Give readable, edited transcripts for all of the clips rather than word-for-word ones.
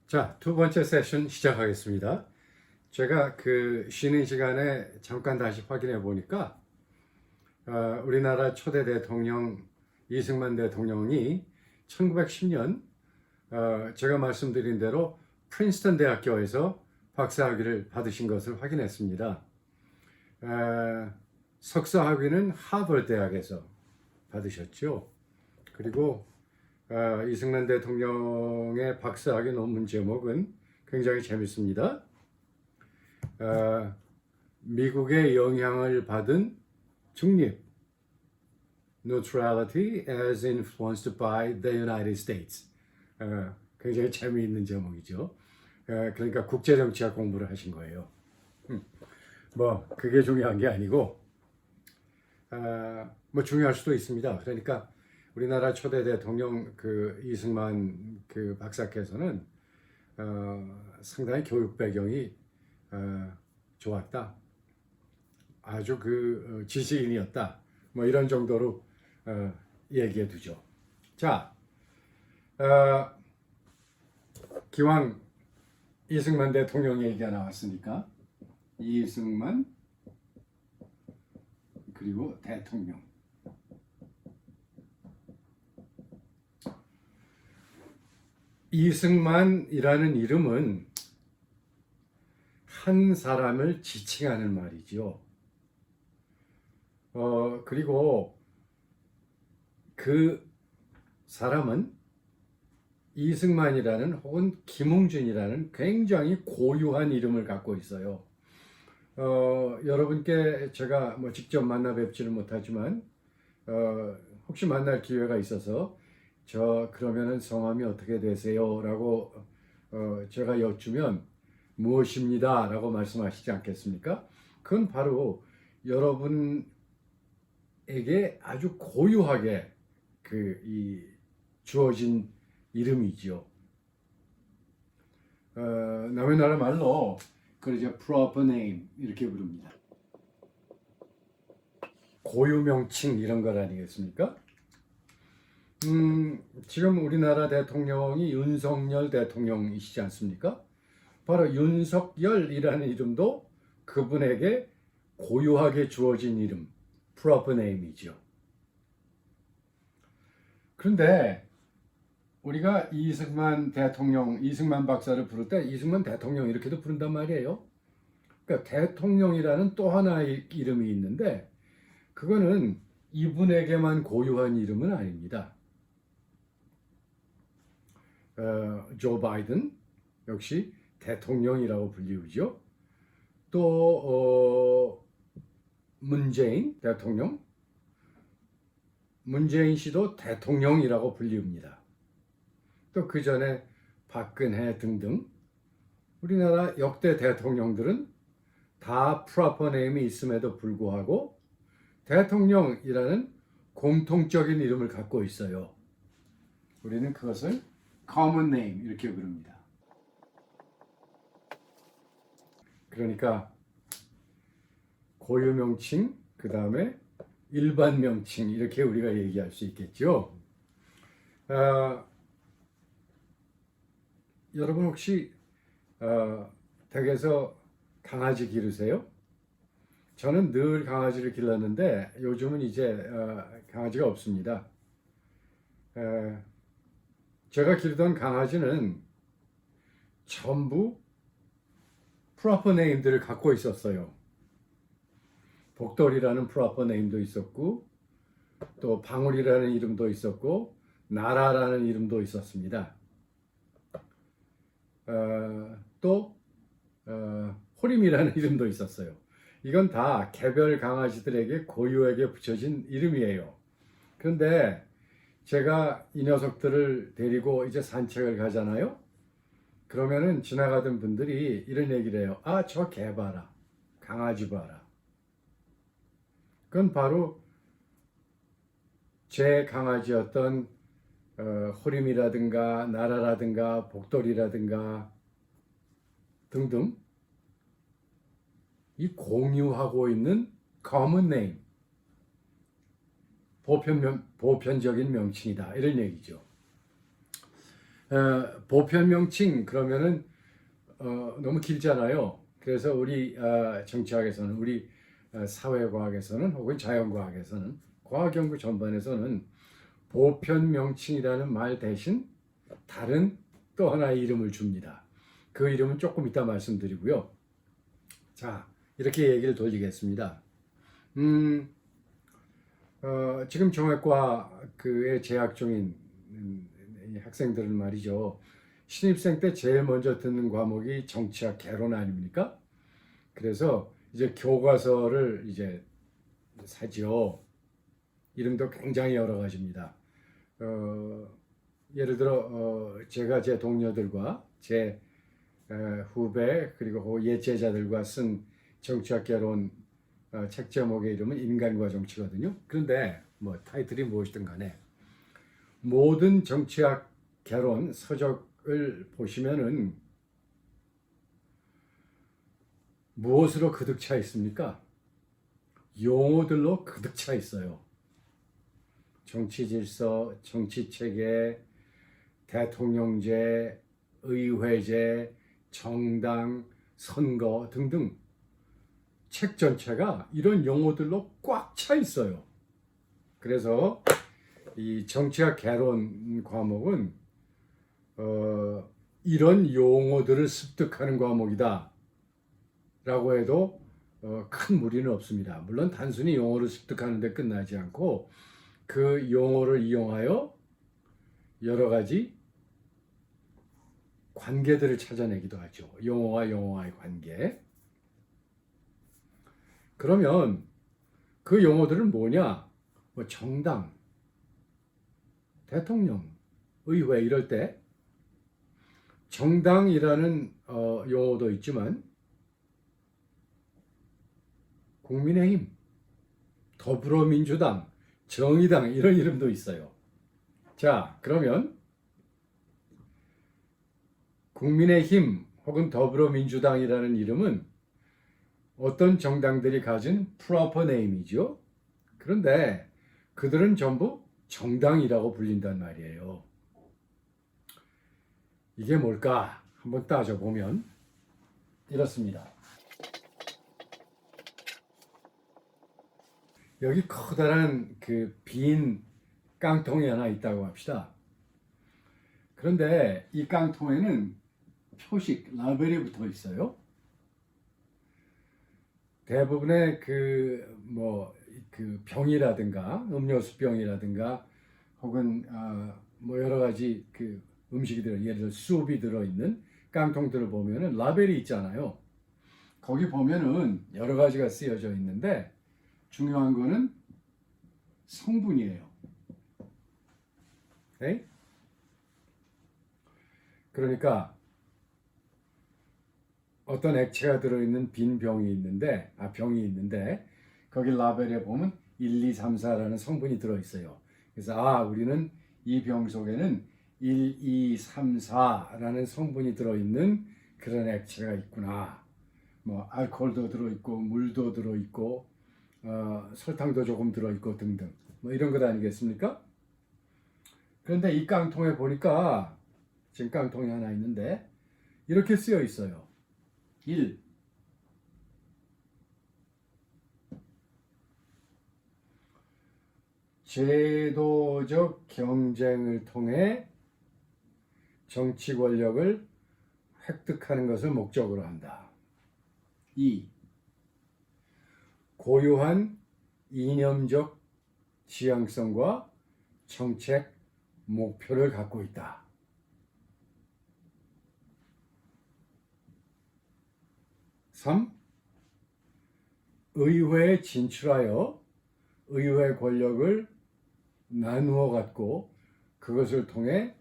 자, 두 번째 세션 시작하겠습니다. 제가 쉬는 시간에 잠깐 다시 확인해 보니까 우리나라 초대 대통령 이승만 대통령이 1910년 제가 말씀드린 대로 프린스턴 대학교에서 박사학위를 받으신 것을 확인했습니다. 석사학위는 하버드 대학에서 받으셨죠. 그리고 이승만 대통령의 박사학위 논문 제목은 굉장히 재밌습니다. 미국의 영향을 받은 중립, Neutrality as influenced by the United States. 굉장히 재미있는 제목이죠. 그러니까 국제정치학 공부를 하신 거예요. 뭐 그게 중요한 게 아니고 뭐 중요할 수도 있습니다. 그러니까 우리나라 초대 대통령 이승만 박사께서는 상당히 교육 배경이 좋았다. 아주 지식인이었다. 뭐 이런 정도로 얘기해 두죠. 자, 기왕 이승만 대통령 얘기가 나왔으니까 이승만 그리고 대통령. 이승만이라는 이름은 한 사람을 지칭하는 말이죠. 그리고 그 사람은 이승만이라는 혹은 김웅준이라는 굉장히 고유한 이름을 갖고 있어요. 여러분께 제가 뭐 직접 만나 뵙지는 못하지만 혹시 만날 기회가 있어서 그러면은 성함이 어떻게 되세요? 라고 제가 여쭈면 무엇입니다? 라고 말씀하시지 않겠습니까? 그건 바로 여러분에게 아주 고유하게 주어진 이름이죠. 남의 나라 말로 그걸 이제 proper name 이렇게 부릅니다. 고유 명칭 이런 것 아니겠습니까? 지금 우리나라 대통령이 윤석열 대통령이시지 않습니까? 바로 윤석열이라는 이름도 그분에게 고유하게 주어진 이름, proper name이죠. 그런데 우리가 이승만 대통령, 이승만 박사를 부를 때 이승만 대통령 이렇게도 부른단 말이에요. 그러니까 대통령이라는 또 하나의 이름이 있는데 그거는 이분에게만 고유한 이름은 아닙니다. 조 바이든 역시 대통령이라고 불리우죠. 또 문재인 대통령, 문재인 씨도 대통령이라고 불리웁니다. 또 그 전에 박근혜 등등 우리나라 역대 대통령들은 다 프로퍼 네임이 있음에도 불구하고 대통령이라는 공통적인 이름을 갖고 있어요. 우리는 그것을 common name 이렇게 부릅니다. 그러니까 고유 명칭, 그 다음에 일반 명칭 이렇게 우리가 얘기할 수 있겠죠. 여러분 혹시 댁에서 강아지 기르세요? 저는 늘 강아지를 길렀는데 요즘은 이제 강아지가 없습니다. 제가 기르던 강아지는 전부 프로퍼 네임들을 갖고 있었어요. 복돌이라는 프로퍼 네임도 있었고 또 방울이라는 이름도 있었고 나라라는 이름도 있었습니다. 또 호림이라는 이름도 있었어요. 이건 다 개별 강아지들에게 고유하게 붙여진 이름이에요. 그런데 제가 이 녀석들을 데리고 이제 산책을 가잖아요. 그러면은 지나가던 분들이 이런 얘기를 해요. 아, 저 개 봐라. 강아지 봐라. 그건 바로 제 강아지였던 호림이라든가 나라라든가 복돌이라든가 등등 이 공유하고 있는 common name, 보편적인 명칭이다 이런 얘기죠. 보편 명칭 그러면은 너무 길잖아요. 그래서 우리 정치학에서는 우리 사회과학에서는 혹은 자연과학에서는 과학연구 전반에서는 보편 명칭이라는 말 대신 다른 또 하나의 이름을 줍니다. 그 이름은 조금 이따 말씀드리고요. 자, 이렇게 얘기를 돌리겠습니다. 지금 정외과 그에 재학 중인 학생들은 말이죠. 신입생 때 제일 먼저 듣는 과목이 정치학 개론 아닙니까? 그래서 이제 교과서를 이제 사지요. 이름도 굉장히 여러 가지입니다. 예를 들어 제가 제 동료들과 제 후배 그리고 옛 제자들과 쓴 정치학 개론 책 제목의 이름은 인간과 정치거든요. 그런데 뭐 타이틀이 무엇이든 간에 모든 정치학 개론 서적을 보시면은 무엇으로 가득 차 있습니까? 용어들로 가득 차 있어요. 정치 질서, 정치 체계, 대통령제, 의회제, 정당, 선거 등등 책 전체가 이런 용어들로 꽉 차 있어요. 그래서 이 정치학 개론 과목은 이런 용어들을 습득하는 과목이다 라고 해도 큰 무리는 없습니다. 물론 단순히 용어를 습득하는 데 끝나지 않고 그 용어를 이용하여 여러 가지 관계들을 찾아내기도 하죠. 용어와 용어와의 관계. 그러면 그 용어들은 뭐냐? 뭐 정당, 대통령, 의회 이럴 때 정당이라는 용어도 있지만 국민의힘, 더불어민주당, 정의당 이런 이름도 있어요. 자, 그러면 국민의힘 혹은 더불어민주당이라는 이름은 어떤 정당들이 가진 프로퍼 네임이죠. 그런데 그들은 전부 정당이라고 불린단 말이에요. 이게 뭘까? 한번 따져보면 이렇습니다. 여기 커다란 그 빈 깡통이 하나 있다고 합시다. 그런데 이 깡통에는 표식, 라벨이 붙어 있어요. 대부분의 그 병이라든가 음료수 병이라든가 혹은 뭐 여러 가지 그 음식이 예를 들어 수업이 들어있는 깡통들을 보면은 라벨이 있잖아요. 거기 보면은 여러 가지가 쓰여져 있는데 중요한 거는 성분이에요. 네? 그러니까 어떤 액체가 들어있는 빈 병이 있는데 거기 라벨에 보면 1, 2, 3, 4라는 성분이 들어있어요. 그래서 우리는 이 병 속에는 1, 2, 3, 4라는 성분이 들어있는 그런 액체가 있구나. 뭐 알코올도 들어있고 물도 들어있고 설탕도 조금 들어있고 등등 뭐 이런 것 아니겠습니까? 그런데 이 깡통에 보니까 지금 깡통이 하나 있는데 이렇게 쓰여 있어요. 1. 제도적 경쟁을 통해 정치 권력을 획득하는 것을 목적으로 한다. 2. 고유한 이념적 지향성과 정책 목표를 갖고 있다. 3. 의회에 진출하여 의회 권력을 나누어 갖고 그것을 통해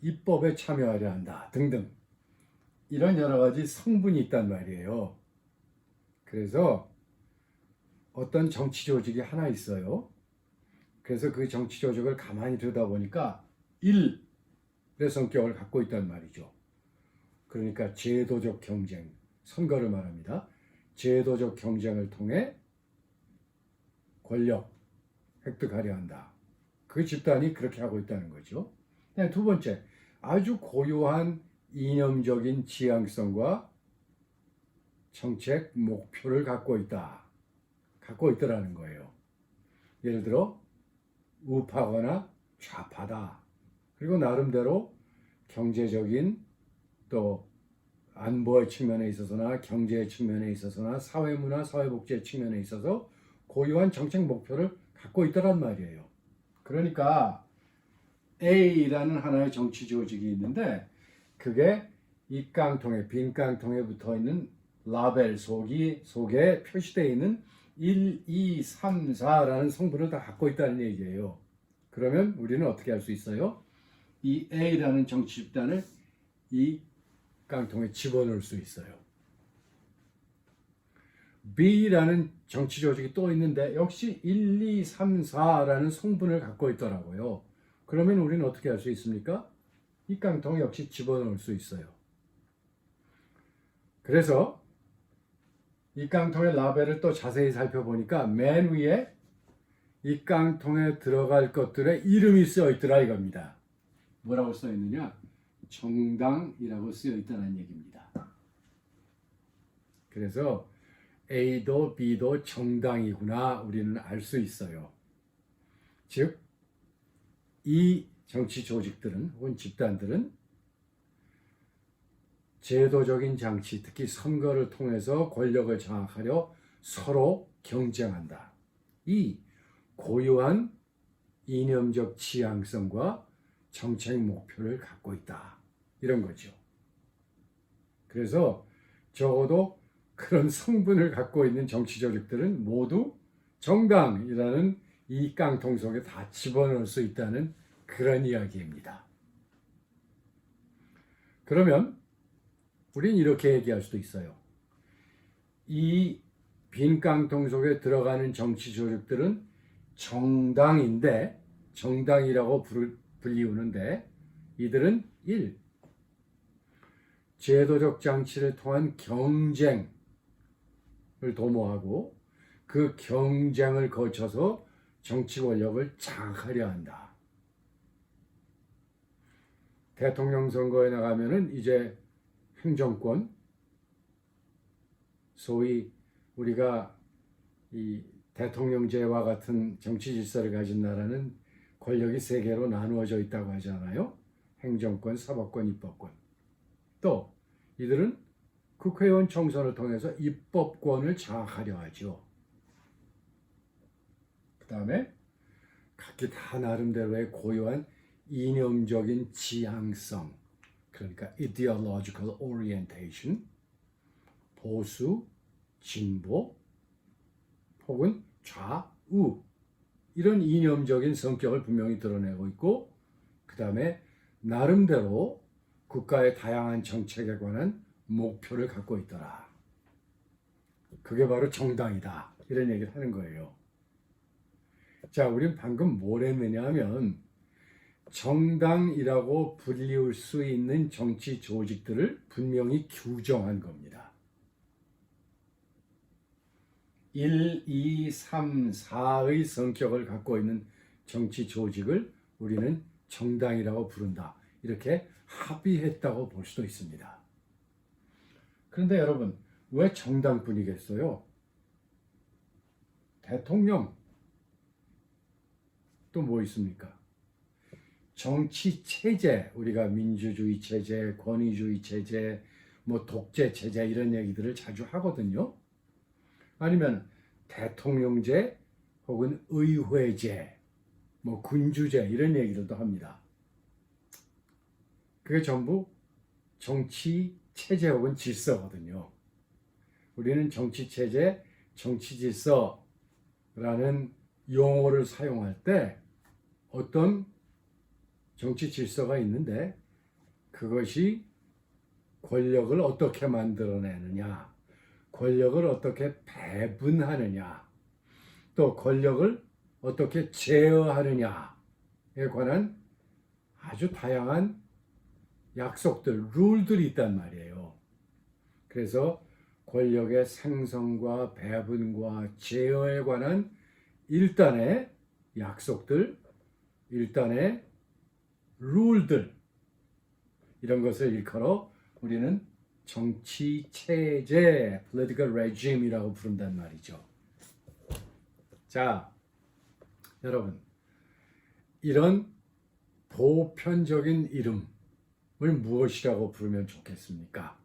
입법에 참여하려 한다. 등등. 이런 여러 가지 성분이 있단 말이에요. 그래서 어떤 정치 조직이 하나 있어요. 그래서 그 정치 조직을 가만히 들여다보니까 1의 성격을 갖고 있단 말이죠. 그러니까 제도적 경쟁, 선거를 말합니다. 제도적 경쟁을 통해 권력 획득하려 한다. 그 집단이 그렇게 하고 있다는 거죠. 두 번째, 아주 고유한 이념적인 지향성과 정책 목표를 갖고 있더라는 거예요. 예를 들어 우파거나 좌파다. 그리고 나름대로 경제적인 또 안보의 측면에 있어서나 경제의 측면에 있어서나 사회문화, 사회복지의 측면에 있어서 고유한 정책 목표를 갖고 있더란 말이에요. 그러니까 A라는 하나의 정치 조직이 있는데 그게 이 깡통에 빈 깡통에 붙어 있는 라벨 속에 표시되어 있는 1, 2, 3, 4라는 성분을 다 갖고 있다는 얘기예요. 그러면 우리는 어떻게 할 수 있어요? 이 A라는 정치 집단을 이 깡통에 집어넣을 수 있어요. B라는 정치 조직이 또 있는데 역시 1, 2, 3, 4라는 성분을 갖고 있더라고요. 그러면 우리는 어떻게 할 수 있습니까? 이 깡통 역시 집어넣을 수 있어요. 그래서 이 깡통의 라벨을 또 자세히 살펴보니까 맨 위에 이 깡통에 들어갈 것들의 이름이 쓰여 있더라 이겁니다. 뭐라고 써 있느냐? 정당이라고 쓰여 있다는 얘기입니다. 그래서 A도 B도 정당이구나 우리는 알 수 있어요. 즉, 이 정치 조직들은 혹은 집단들은 제도적인 장치, 특히 선거를 통해서 권력을 장악하려 서로 경쟁한다. 이 고유한 이념적 지향성과 정책 목표를 갖고 있다. 이런 거죠. 그래서 적어도 그런 성분을 갖고 있는 정치 조직들은 모두 정당이라는 이 깡통 속에 다 집어넣을 수 있다는 그런 이야기입니다. 그러면 우린 이렇게 얘기할 수도 있어요. 이 빈 깡통 속에 들어가는 정치 조직들은 정당인데, 정당이라고 불리우는데 이들은 1. 제도적 장치를 통한 경쟁을 도모하고 그 경쟁을 거쳐서 정치 권력을 장악하려 한다. 대통령 선거에 나가면은 이제 행정권, 소위 우리가 이 대통령제와 같은 정치 질서를 가진 나라는 권력이 세 개로 나누어져 있다고 하잖아요. 행정권, 사법권, 입법권. 또 이들은 국회의원 총선을 통해서 입법권을 장악하려 하죠. 그 다음에 각기 다 나름대로의 고유한 이념적인 지향성, 그러니까 ideological orientation, 보수, 진보, 혹은 좌우, 이런 이념적인 성격을 분명히 드러내고 있고, 그 다음에 나름대로 국가의 다양한 정책에 관한 목표를 갖고 있더라. 그게 바로 정당이다. 이런 얘기를 하는 거예요. 자, 우린 방금 뭘 했느냐 하면 정당이라고 불리울 수 있는 정치 조직들을 분명히 규정한 겁니다. 1, 2, 3, 4의 성격을 갖고 있는 정치 조직을 우리는 정당이라고 부른다. 이렇게 합의했다고 볼 수도 있습니다. 그런데 여러분, 왜 정당뿐이겠어요? 대통령, 또 뭐 있습니까? 정치 체제, 우리가 민주주의 체제, 권위주의 체제, 뭐 독재 체제 이런 얘기들을 자주 하거든요. 아니면 대통령제 혹은 의회제, 뭐 군주제 이런 얘기들도 합니다. 그게 전부 정치 체제 혹은 질서거든요. 우리는 정치 체제, 정치 질서라는 용어를 사용할 때 어떤 정치 질서가 있는데 그것이 권력을 어떻게 만들어내느냐, 권력을 어떻게 배분하느냐, 또 권력을 어떻게 제어하느냐에 관한 아주 다양한 약속들, 룰들이 있단 말이에요. 그래서 권력의 생성과 배분과 제어에 관한 일단의 약속들, 일단의 룰들, 이런 것을 일컬어 우리는 정치 체제, political regime이라고 부른단 말이죠. 자, 여러분, 이런 보편적인 이름을 무엇이라고 부르면 좋겠습니까?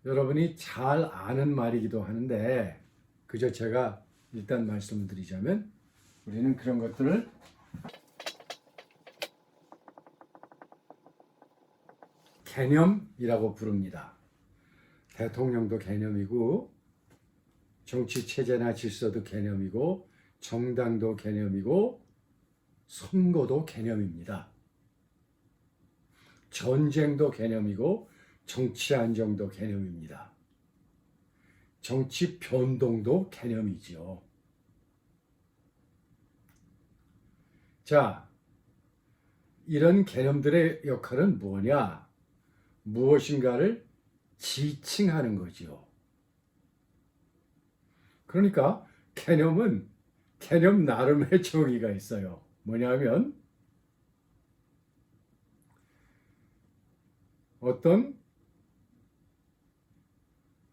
여러분이 잘 아는 말이기도 하는데 그저 제가 일단 말씀을 드리자면 우리는 그런 것들을 개념이라고 부릅니다. 대통령도 개념이고 정치 체제나 질서도 개념이고 정당도 개념이고 선거도 개념입니다. 전쟁도 개념이고 정치 안정도 개념입니다. 정치 변동도 개념이지요. 자, 이런 개념들의 역할은 뭐냐? 무엇인가를 지칭하는 거지요. 그러니까 개념은 개념 나름의 정의가 있어요. 뭐냐면 어떤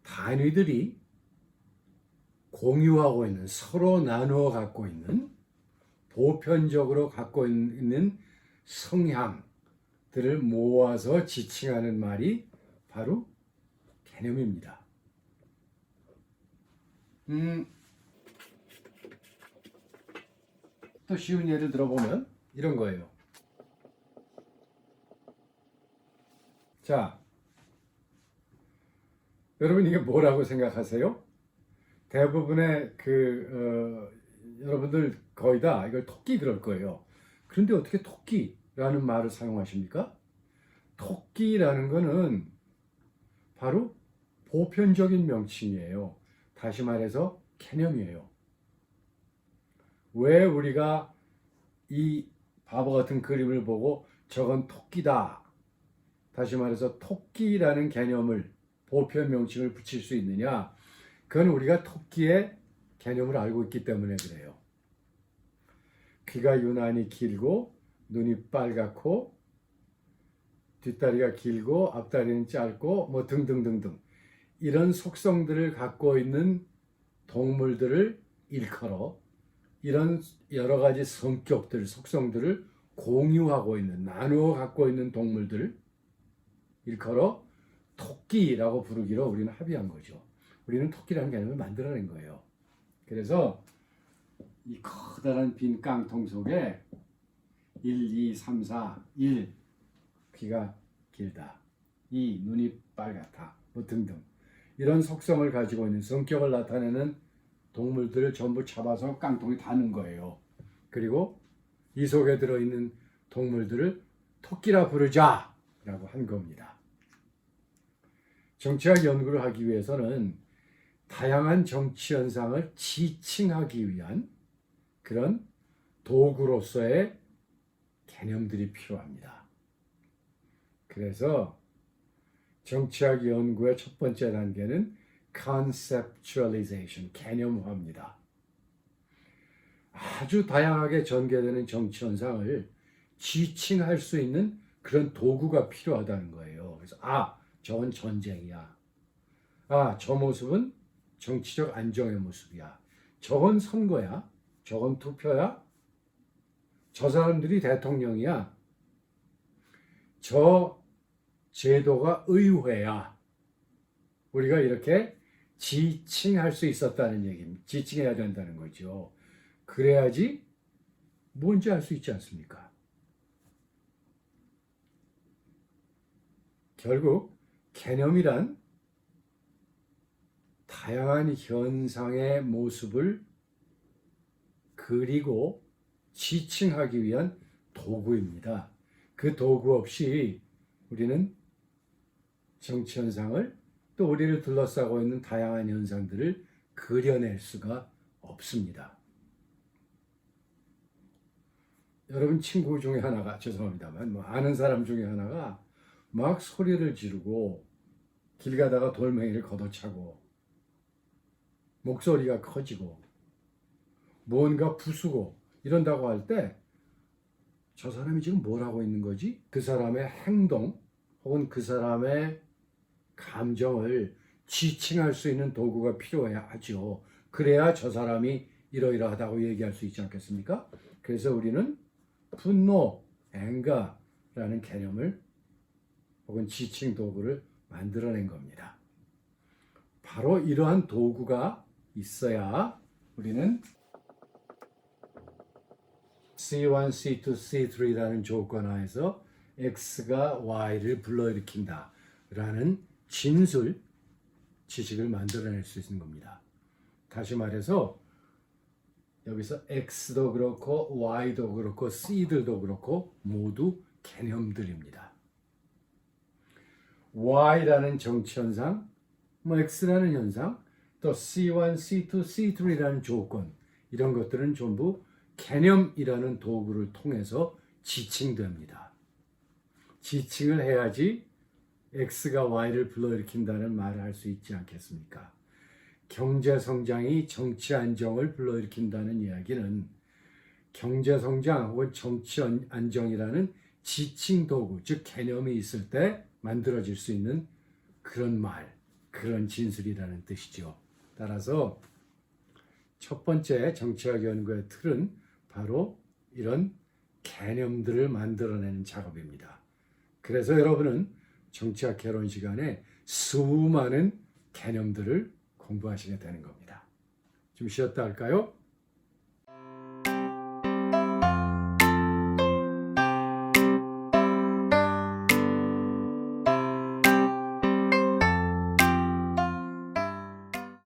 단위들이 공유하고 있는, 서로 나누어 갖고 있는, 보편적으로 갖고 있는 성향들을 모아서 지칭하는 말이 바로 개념입니다. 또 쉬운 예를 들어보면 이런 거예요. 자, 여러분 이게 뭐라고 생각하세요? 대부분의 여러분들 거의 다 이걸 토끼 그럴 거예요. 그런데 어떻게 토끼라는 말을 사용하십니까? 토끼라는 거는 바로 보편적인 명칭이에요. 다시 말해서 개념이에요. 왜 우리가 이 바보 같은 그림을 보고 저건 토끼다. 다시 말해서 토끼라는 개념을 보편 명칭을 붙일 수 있느냐? 그건 우리가 토끼의 개념을 알고 있기 때문에 그래요. 귀가 유난히 길고 눈이 빨갛고 뒷다리가 길고 앞다리는 짧고 뭐 등등등등 이런 속성들을 갖고 있는 동물들을 일컬어 이런 여러 가지 성격들, 속성들을 공유하고 있는, 나누어 갖고 있는 동물들을 일컬어 토끼라고 부르기로 우리는 합의한 거죠. 우리는 토끼라는 개념을 만들어낸 거예요. 그래서 이 커다란 빈 깡통 속에 1, 2, 3, 4, 1 귀가 길다, 2 눈이 빨갛다, 뭐 등등 이런 속성을 가지고 있는 성격을 나타내는 동물들을 전부 잡아서 깡통에 다는 거예요. 그리고 이 속에 들어있는 동물들을 토끼라 부르자라고 한 겁니다. 정치학 연구를 하기 위해서는 다양한 정치 현상을 지칭하기 위한 그런 도구로서의 개념들이 필요합니다. 그래서 정치학 연구의 첫 번째 단계는 conceptualization, 개념화입니다. 아주 다양하게 전개되는 정치 현상을 지칭할 수 있는 그런 도구가 필요하다는 거예요. 그래서 저건 전쟁이야. 저 모습은 정치적 안정의 모습이야. 저건 선거야. 저건 투표야. 저 사람들이 대통령이야. 저 제도가 의회야. 우리가 이렇게 지칭할 수 있었다는 얘기입니다. 지칭해야 된다는 거죠. 그래야지 뭔지 알 수 있지 않습니까? 결국 개념이란 다양한 현상의 모습을 그리고 지칭하기 위한 도구입니다. 그 도구 없이 우리는 정치 현상을 또 우리를 둘러싸고 있는 다양한 현상들을 그려낼 수가 없습니다. 여러분 친구 중에 하나가, 죄송합니다만 아는 사람 중에 하나가 막 소리를 지르고 길 가다가 돌멩이를 걷어차고 목소리가 커지고 뭔가 부수고 이런다고 할 때 저 사람이 지금 뭘 하고 있는 거지? 그 사람의 행동 혹은 그 사람의 감정을 지칭할 수 있는 도구가 필요해야 하죠. 그래야 저 사람이 이러이러하다고 얘기할 수 있지 않겠습니까? 그래서 우리는 분노, 앵가라는 개념을 혹은 지칭 도구를 만들어낸 겁니다. 바로 이러한 도구가 있어야 우리는 C1, C2, C3라는 조건 하에서 X가 Y를 불러일으킨다 라는 진술 지식을 만들어낼 수 있는 겁니다. 다시 말해서 여기서 X도 그렇고 Y도 그렇고 C들도 그렇고 모두 개념들입니다. Y라는 정치현상, X라는 현상, 또 C1, C2, C3라는 조건 이런 것들은 전부 개념이라는 도구를 통해서 지칭됩니다. 지칭을 해야지 X가 Y를 불러일으킨다는 말을 할 수 있지 않겠습니까? 경제성장이 정치 안정을 불러일으킨다는 이야기는 경제성장 혹은 정치 안정이라는 지칭 도구, 즉 개념이 있을 때 만들어질 수 있는 그런 말, 그런 진술이라는 뜻이죠. 따라서 첫 번째 정치학 연구의 틀은 바로 이런 개념들을 만들어내는 작업입니다. 그래서 여러분은 정치학 개론 시간에 수많은 개념들을 공부하시게 되는 겁니다. 좀 쉬었다 할까요?